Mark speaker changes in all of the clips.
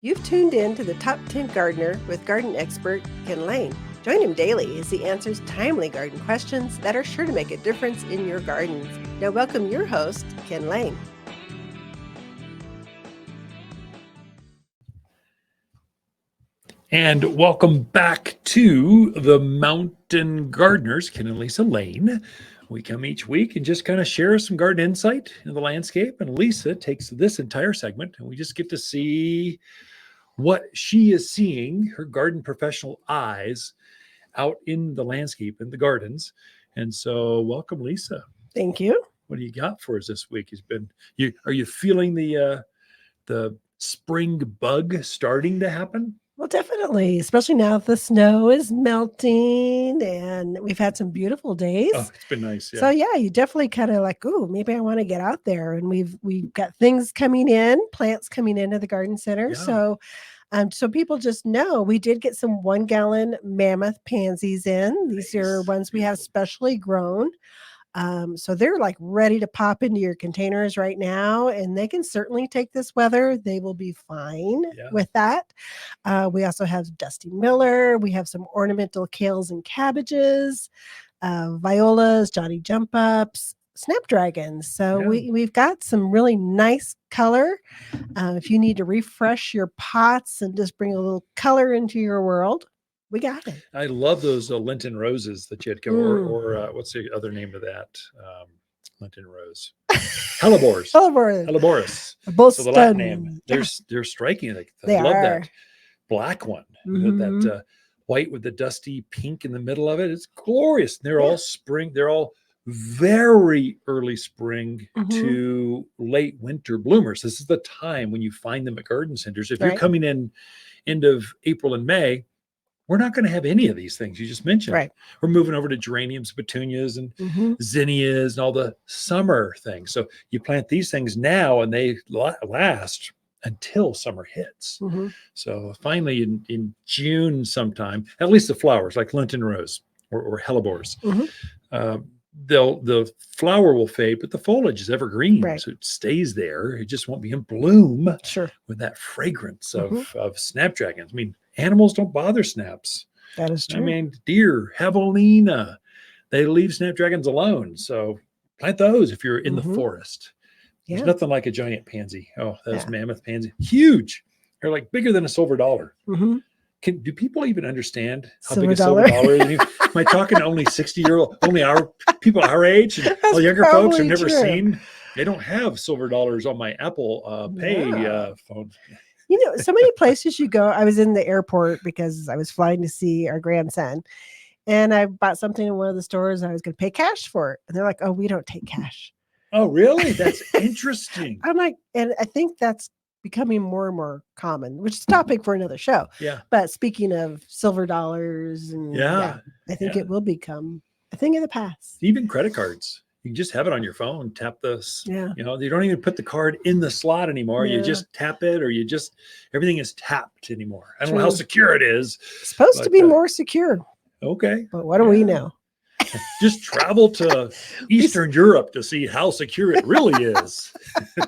Speaker 1: You've tuned in to the Top 10 Gardener with garden expert Ken Lain. Join him daily as he answers timely garden questions that are sure to make a difference in your gardens. Now, welcome your host, Ken Lain.
Speaker 2: And welcome back to the Mountain Gardeners, Ken and Lisa Lain. We come each week and just kind of share some garden insight in the landscape. And Lisa takes this entire segment and we just get to see what she is seeing, her garden professional eyes out in the landscape in the gardens. And so welcome, Lisa.
Speaker 1: Thank you.
Speaker 2: What do you got for us this week? Are you feeling the spring bug starting to happen?
Speaker 1: Well, definitely, especially now that the snow is melting and we've had some beautiful days.
Speaker 2: Oh, it's been nice. Yeah.
Speaker 1: So yeah, you definitely kind of like, oh, maybe I want to get out there. And we've got things coming in, plants coming into the garden center.
Speaker 2: Yeah.
Speaker 1: So people just know we did get some 1 gallon mammoth pansies in. These are ones we have specially grown. So they're like ready to pop into your containers right now, and they can certainly take this weather. They will be fine with that. We also have Dusty Miller. We have some ornamental kales and cabbages, violas, Johnny Jump Ups, snapdragons. So we've got some really nice color. If you need to refresh your pots and just bring a little color into your world, we got it.
Speaker 2: I love those Lenten roses that you had come, or what's the other name of that? Lenten rose. Hellebores. Helleborus.
Speaker 1: Both
Speaker 2: so the Latin name. They're striking. I love that black one. That white with the dusty pink in the middle of it. It's glorious. They're all spring. They're all very early spring to late winter bloomers. This is the time when you find them at garden centers. If you're coming in end of April and May, we're not going to have any of these things you just mentioned.
Speaker 1: Right.
Speaker 2: We're moving over to geraniums, petunias, and zinnias, and all the summer things. So you plant these things now, and they last until summer hits. So finally, in June sometime, at least the flowers, like Lenten rose or hellebores, the flower will fade, but the foliage is evergreen, so it stays there. It just won't be in bloom with that fragrance of snapdragons. I mean, animals don't bother snaps.
Speaker 1: That is true.
Speaker 2: I mean, deer, javelina, they leave snapdragons alone. So plant those if you're in the forest. There's nothing like a giant pansy. Oh, those mammoth pansy, huge. They're like bigger than a silver dollar. Do people even understand how big a silver dollar is? Am I talking to only 60-year-old, only our people our age, and all younger folks have never seen? They don't have silver dollars on my Apple Pay phone.
Speaker 1: You know, so many places you go. I was in the airport because I was flying to see our grandson, and I bought something in one of the stores. And I was going to pay cash for it, and they're like, "Oh, we don't take cash."
Speaker 2: Oh, really? That's interesting.
Speaker 1: I'm like, and I think that's becoming more and more common, which is a topic for another show.
Speaker 2: Yeah.
Speaker 1: But speaking of silver dollars, and I think it will become a thing of the past.
Speaker 2: Even credit cards. You can just have it on your phone, tap this. You know, you don't even put the card in the slot anymore. You just tap it, or everything is tapped anymore. I don't know how secure it is.
Speaker 1: It's supposed to be more secure.
Speaker 2: Okay.
Speaker 1: But what do we know?
Speaker 2: Just travel to Eastern Europe to see how secure it really is.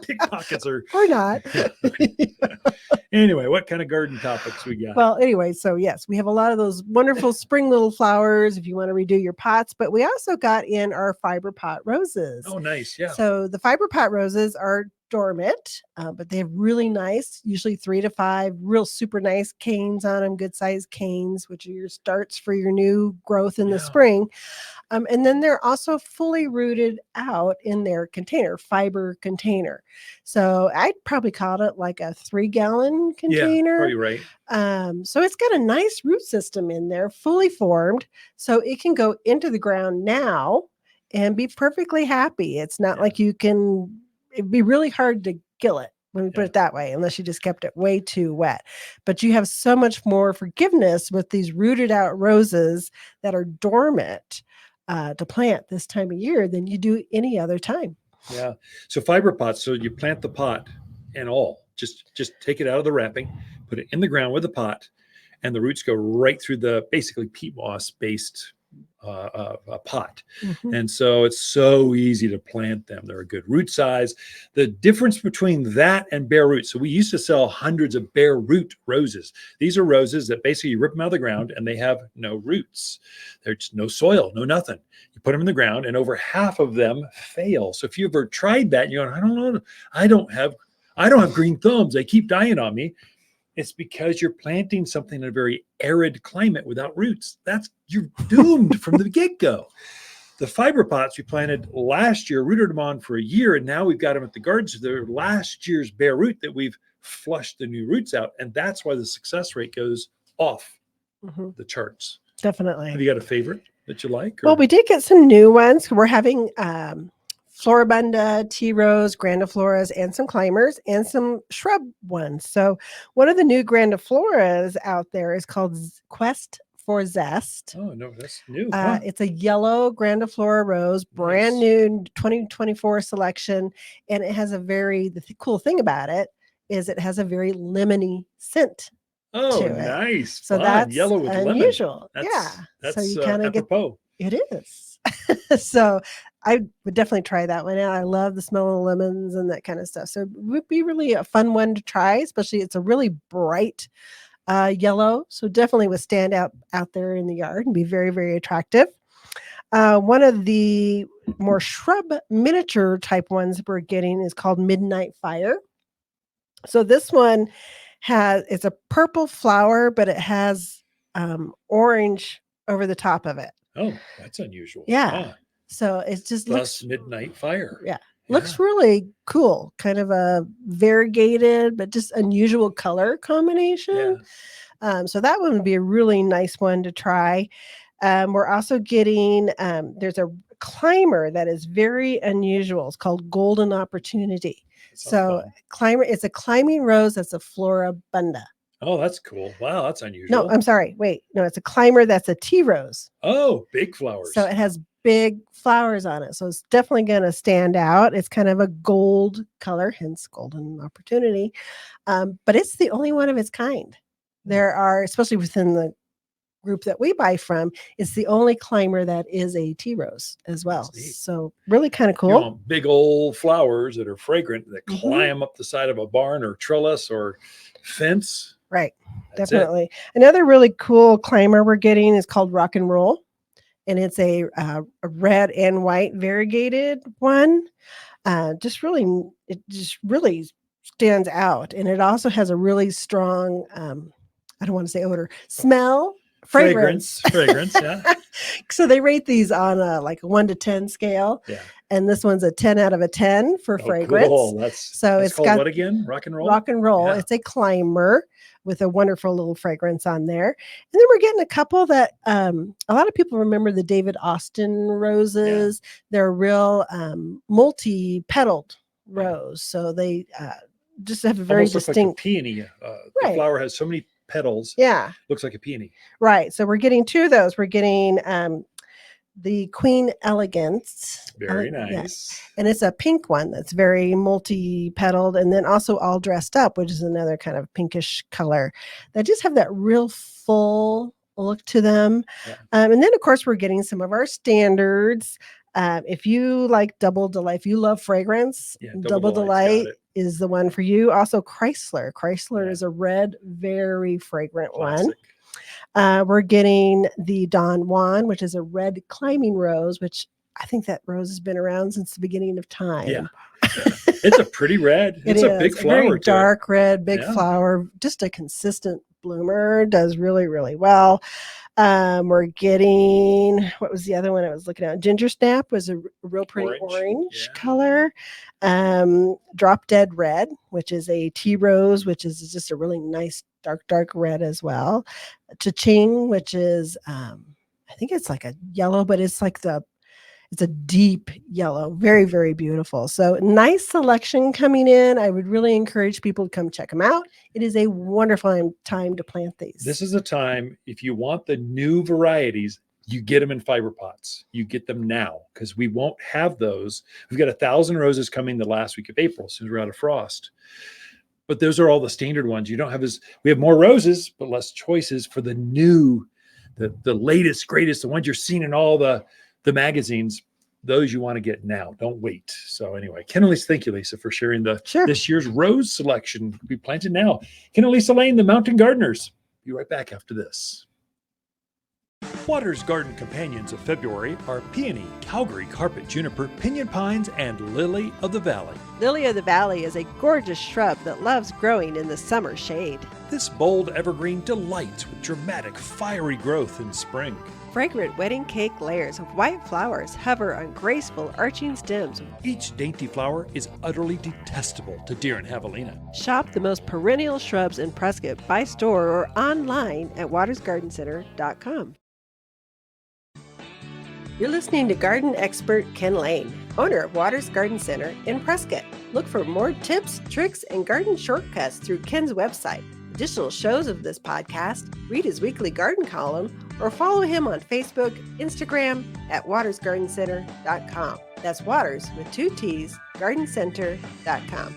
Speaker 2: Pickpockets are...
Speaker 1: Or not.
Speaker 2: Anyway, what kind of garden topics we got?
Speaker 1: Well, anyway, so yes, we have a lot of those wonderful spring little flowers if you want to redo your pots, but we also got in our fiber pot roses.
Speaker 2: Oh, nice. Yeah.
Speaker 1: So the fiber pot roses are dormant, but they have really nice, usually 3 to 5 real super nice canes on them, good sized canes, which are your starts for your new growth in the spring. And then they're also fully rooted out in their container, fiber container. So I'd probably call it like a 3-gallon container.
Speaker 2: Yeah, probably right.
Speaker 1: So it's got a nice root system in there, fully formed. So it can go into the ground now and be perfectly happy. It's not like it'd be really hard to gill it. Let me put it that way, unless you just kept it way too wet. But you have so much more forgiveness with these rooted out roses that are dormant to plant this time of year than you do any other time.
Speaker 2: Yeah. So fiber pots. So you plant the pot and just take it out of the wrapping, put it in the ground with the pot, and the roots go right through the basically peat moss based a pot.
Speaker 1: Mhm.
Speaker 2: And so it's so easy to plant them. They're a good root size. The difference between that and bare root. So we used to sell hundreds of bare root roses. These are roses that basically you rip them out of the ground and they have no roots. There's no soil, no nothing. You put them in the ground and over half of them fail. So if you ever tried that and you're going, I don't know, I don't have green thumbs. They keep dying on me. It's because you're planting something in a very arid climate without roots. You're doomed from the get-go. The fiber pots we planted last year, rooted them on for a year, and now we've got them at the gardens. They're last year's bare root that we've flushed the new roots out, and that's why the success rate goes off the charts.
Speaker 1: Definitely.
Speaker 2: Have you got a favorite that you like?
Speaker 1: Well, we did get some new ones. We're having Floribunda, tea rose, grandifloras, and some climbers, and some shrub ones. So one of the new grandifloras out there is called Quest for Zest.
Speaker 2: Oh, no, that's new.
Speaker 1: It's a yellow grandiflora rose, brand new 2024 selection. And it has the cool thing about it is it has a very lemony scent.
Speaker 2: Oh, nice.
Speaker 1: So that's
Speaker 2: yellow with
Speaker 1: unusual.
Speaker 2: Lemon.
Speaker 1: That's, so you
Speaker 2: kind of apropos.
Speaker 1: It is. So I would definitely try that one out. I love the smell of lemons and that kind of stuff. So it would be really a fun one to try, especially it's a really bright yellow. So definitely would stand out there in the yard and be very, very attractive. One of the more shrub miniature type ones we're getting is called Midnight Fire. So this one it's a purple flower, but it has orange over the top of it.
Speaker 2: Oh, that's unusual.
Speaker 1: Yeah. So it just looks
Speaker 2: Midnight Fire.
Speaker 1: Yeah. Looks really cool. Kind of a variegated, but just unusual color combination.
Speaker 2: Yeah.
Speaker 1: So that one would be a really nice one to try. We're also getting, there's a climber that is very unusual. It's called Golden Opportunity. So it's a climbing rose that's a Floribunda.
Speaker 2: Oh, that's cool. Wow, that's unusual.
Speaker 1: No, I'm sorry. Wait, no, it's a climber that's a tea rose.
Speaker 2: Oh, big flowers.
Speaker 1: So it has big flowers on it. So it's definitely going to stand out. It's kind of a gold color, hence Golden Opportunity. But it's the only one of its kind. There are, especially within the group that we buy from, it's the only climber that is a tea rose as well. So really kind of cool.
Speaker 2: You know, big old flowers that are fragrant that climb up the side of a barn or trellis or fence.
Speaker 1: Right. Definitely. Another really cool climber we're getting is called Rock and Roll. And it's a red and white variegated one. It just really stands out. And it also has a really strong, I don't want to say odor, smell, fragrance.
Speaker 2: Yeah.
Speaker 1: So they rate these on a 1 to 10 scale.
Speaker 2: Yeah.
Speaker 1: And this one's a 10 out of a 10 for fragrance.
Speaker 2: Cool. It's called
Speaker 1: got
Speaker 2: what again? Rock and Roll?
Speaker 1: Rock and Roll. Yeah. It's a climber with a wonderful little fragrance on there. And then we're getting a couple that a lot of people remember the David Austin roses. Yeah. They're real multi-petaled rose. So they just have a very
Speaker 2: almost
Speaker 1: distinct
Speaker 2: like a peony. The flower has so many petals.
Speaker 1: Yeah.
Speaker 2: Looks like a peony.
Speaker 1: Right. So we're getting two of those. We're getting the Queen Elegance.
Speaker 2: Very nice.
Speaker 1: Yes. And it's a pink one that's very multi-petaled, and then also all dressed up, which is another kind of pinkish color that just have that real full look to them. Yeah. And then of course we're getting some of our standards. If you like Double Delight, if you love fragrance, Double Delight is the one for you. Also Chrysler is a red, very fragrant one. We're getting the Don Juan, which is a red climbing rose, which I think that rose has been around since the beginning of time.
Speaker 2: Yeah. It's a pretty red. It's a big flower.
Speaker 1: Very dark red, big flower, just a consistent bloomer, does really, really well. We're getting, what was the other one I was looking at? Ginger Snap was a real pretty orange color. Drop Dead Red, which is a tea rose, which is just a really nice dark red as well. Te Ching, which is I think it's like a yellow, but it's a deep yellow, very, very beautiful. So nice selection coming in. I would really encourage people to come check them out. It is a wonderful time to plant these.
Speaker 2: This is the time, if you want the new varieties, you get them in fiber pots. You get them now because we won't have those. We've got 1,000 roses coming the last week of April as soon as we're out of frost. But those are all the standard ones. You don't have we have more roses, but less choices for the new the latest, greatest, the ones you're seeing in all the magazines. Those you want to get now. Don't wait. So anyway, Ken and Lisa, thank you, Lisa, for sharing this year's rose selection. We planted now. Ken and Lisa Lain, the Mountain Gardeners. Be right back after this. Water's garden companions of February are peony, Calgary carpet juniper, pinyon pines, and lily of the valley.
Speaker 1: Lily of the Valley is a gorgeous shrub that loves growing in the summer shade.
Speaker 2: This bold evergreen delights with dramatic, fiery growth in spring.
Speaker 1: Fragrant wedding cake layers of white flowers hover on graceful arching stems.
Speaker 2: Each dainty flower is utterly detestable to deer and javelina.
Speaker 1: Shop the most perennial shrubs in Prescott by store or online at watersgardencenter.com. You're listening to garden expert Ken Lain, owner of Waters Garden Center in Prescott. Look for more tips, tricks, and garden shortcuts through Ken's website. Additional shows of this podcast, read his weekly garden column, or follow him on Facebook, Instagram at watersgardencenter.com. That's Waters with 2 T's, gardencenter.com.